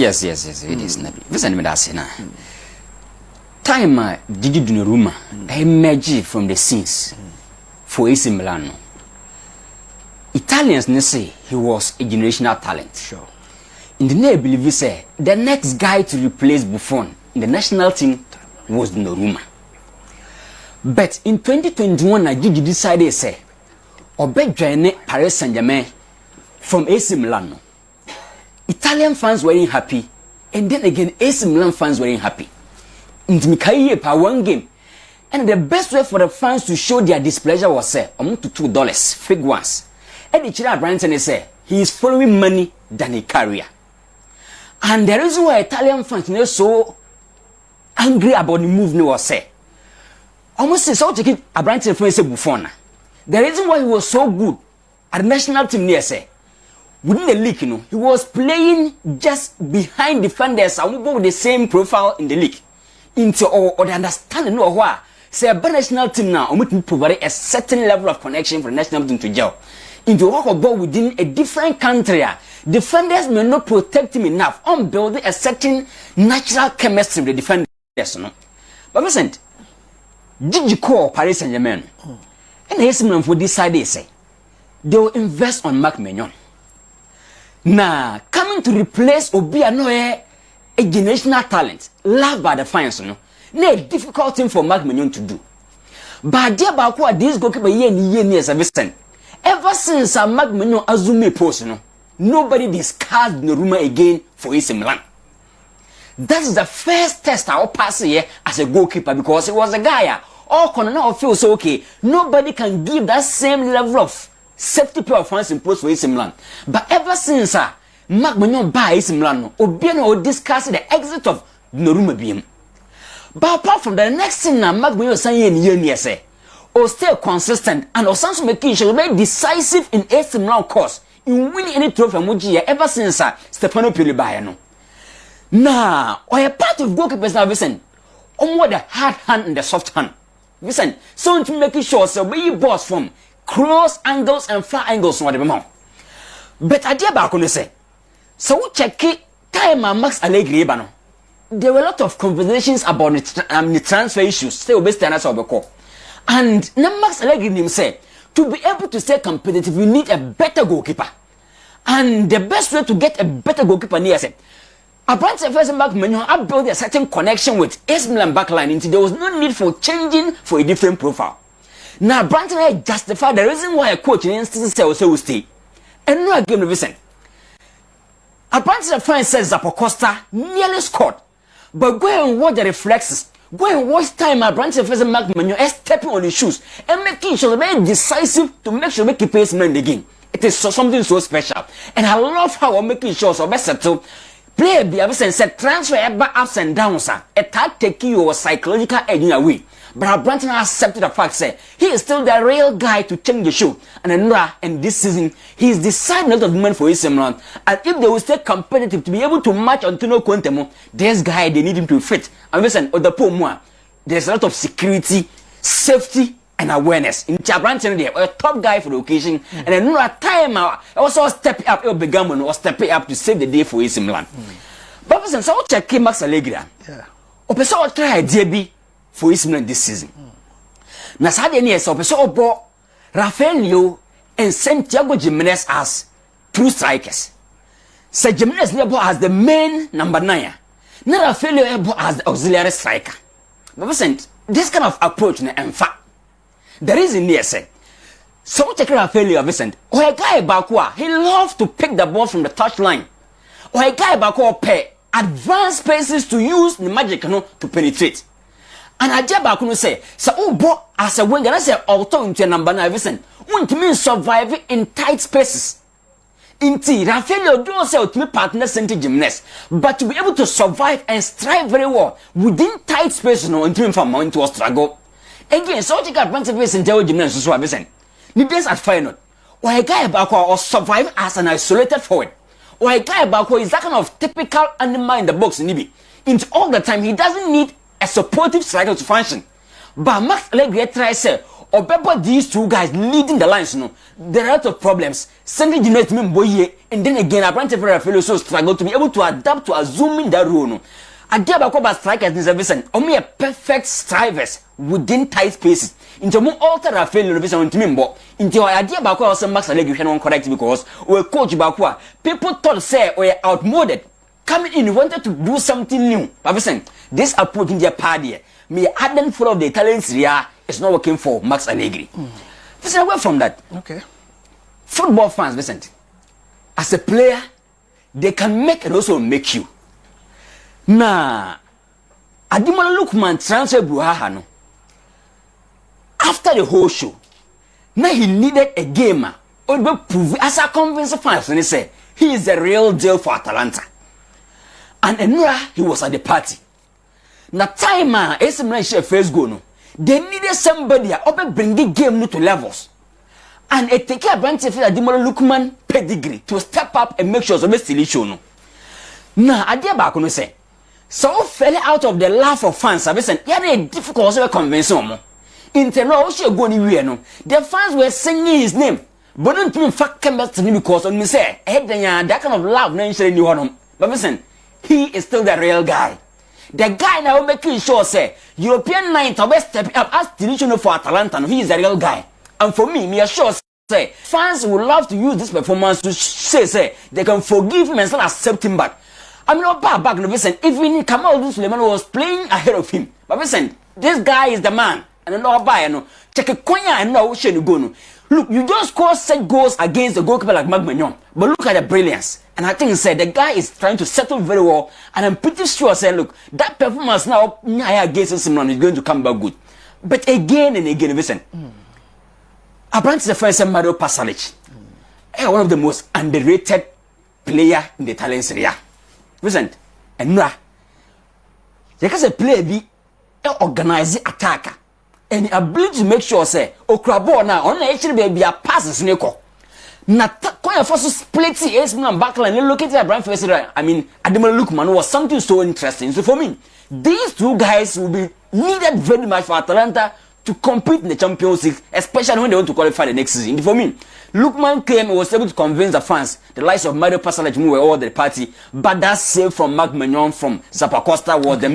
Yes, it is Nabi. Listen me that na. Time Gigi Donnarumma emerged from the scenes for AC Milan. Italians say he was a generational talent. Sure. In the name believe say the next guy to replace Buffon in the national team was Donnarumma. But in 2021, Gigi decided say join Paris Saint-Germain from AC Milan. Italian fans weren't happy, and then again AC Milan fans weren't happy. In one game, and the best way for the fans to show their displeasure was say to $2 fake ones. And the Chira Branson say he is following money than a career. And the reason why Italian fans are so angry about the move was say almost say so taking a Branson for say Buffon. The reason why he was so good at the national team near say within the league, he was playing just behind defenders and with the same profile in the league. Into or the understanding of why say a national team now to provide a certain level of connection for the national team to gel. Into work of ball within a different country, defenders may not protect him enough on building a certain natural chemistry with the defenders. No? But listen, did you call Paris Saint-Germain? And AC Milan for this side, they say they will invest on Maignan. Now, coming to replace Obianoe, a generational talent, loved by the fans, no difficult thing for Maignan to do. But dear Bakwa, this goalkeeper years have been ever since Maignan Azumi post, nobody discards Donnarumma again for AC Milan. That is the first test I'll pass here as a goalkeeper because he was a guy. All Colonel feels okay. Nobody can give that same level of safety performance imposed for AC Milan. But ever since Maignan buy AC Milan, Obiano discuss the exit of Donnarumma BM. But apart from the next thing now, Maignan saying in say, or stay consistent and or something making sure be decisive in AC Milan course in winning any trophy from Mugia ever since Stefano Pioli buy no. Now, or a part of goalkeepers now listen, more the hard hand and the soft hand. Listen, so to making sure so we boss from close angles and far angles whatever more. But I dear back on say, so we check it time Max Allegri bano. There were a lot of conversations about the transfer issues. Still based on us of the call. And now Max Allegri himself to be able to stay competitive, you need a better goalkeeper. And the best way to get a better goalkeeper near say Abrante first Maignan I built a certain connection with AC Milan backline until there was no need for changing for a different profile. Now Abrante justify the reason why a coach in instance will stay. And no again listen. Abrante friend says Zapocosta nearly scored. But go and watch the reflexes. Go and watch time Abrante first Maignan is stepping on his shoes and making sure very decisive to make sure make it pace man again. It is something so special. And I love how I'm making sure so best settle. Play be a said transfer back ups and downs, a tag taking your psychological edge away. But Branton accepted the fact say he is still the real guy to change the show. And this season he is decided not of man for AC Milan. And if they will stay competitive to be able to match Antonio Conte, this guy they need him to fit. And listen, the poor there's a lot of security, safety, and awareness. In Branton there, a top guy for the occasion, and then no time also step up or step up to save the day for AC Milan. But listen, so check Max Allegri. Yeah. Opeso try idea be for AC Milan this season. Na Saturday near so Opeso bought Rafael and Santiago Jimenez as two strikers. So Jimenez never as the main number 9. Now Rafael as the auxiliary striker. But listen, this kind of approach in fact. The reason here say, so check Rafael Vicent, or a guy Bakwa, he loves to pick the ball from the touchline. Or a guy Bakwa pay advanced spaces to use the magic to penetrate. And I just Bakwa say, so oh as a winger, I say auto into a number 9 Vicent, won't mean survive in tight spaces. Indeed, Rafael do say to me partner center gymnast, but to be able to survive and strive very well within tight spaces into from into a struggle. Again, so you got Branton face and tell gymnast so listen. The days at final. Or a guy back or survive as an isolated forward. Or a guy back is that kind of typical animal in the box in Nibi. Into all the time he doesn't need a supportive striker to function. But Max Allegri tries say, Obeba these two guys leading the lines, no, there are a lot of problems. Sending the net boy, and then again, apparently fellow so struggle to be able to adapt to assuming that role. No, Ademola strikers in service, only a perfect strikers within tight spaces. Into more alter a failure of on Timimbo. Into idea Bakwa also Max Allegri can correct because we coach Bakwa. People thought say we outmoded. Coming in, wanted to do something new. But listen, this approach in their party, me adding full of the talents here is not working for Max Allegri. Listen, away from that. Okay. Football fans, listen. As a player, they can make and also make you. Nah, Ademola Lookman transfer Bruhaha no. After the whole show, now he needed a gamer or be prove as a convince fans when he say he is the real deal for Atalanta. And Enura, he was at the party. Na time man, share first go no. They needed somebody up bringing game to levels. And it take a branch of Ademola Lookman pedigree to step up and make sure so still show no. Now, idea back on say, so fell out of the laugh of fans. I listen, yeah, difficult to convince them. In Terror, she go anywhere no. The fans were singing his name, but don't even fact come back to me because on me say, that kind of love no share any one. But listen, he is still the real guy. The guy now making sure say European night to step up as traditional for Atalanta. No, he is the real guy. And for me assure say fans would love to use this performance to say they can forgive him and still accept him back. I mean, not back no listen. Even Kamal Suleiman was playing ahead of him. But listen, this guy is the man. And no buy no check a Konya and no shame go no. Look, you just score 6 goals against the goalkeeper like Maignan. But look at the brilliance. And I think the guy is trying to settle very well. And I'm pretty sure look, that performance now against Milan is going to come back good. But again and again, listen. Abraham is the first Mario Pasalic. One of the most underrated player in the Italian Serie A. Listen, and now, because a player be an organized attacker. And the ability to make sure say Okrabo now on actually be a passes neko. Na koya for split AC Milan backline and look at the brand first. I mean, Ademola Lookman was something so interesting. So for me, these two guys will be needed very much for Atalanta to compete in the Champions League, especially when they want to qualify the next season. For me, Lookman came and was able to convince the fans, the likes of Mario Pasalic who were all the party, but that save from Maignan from Zappacosta was the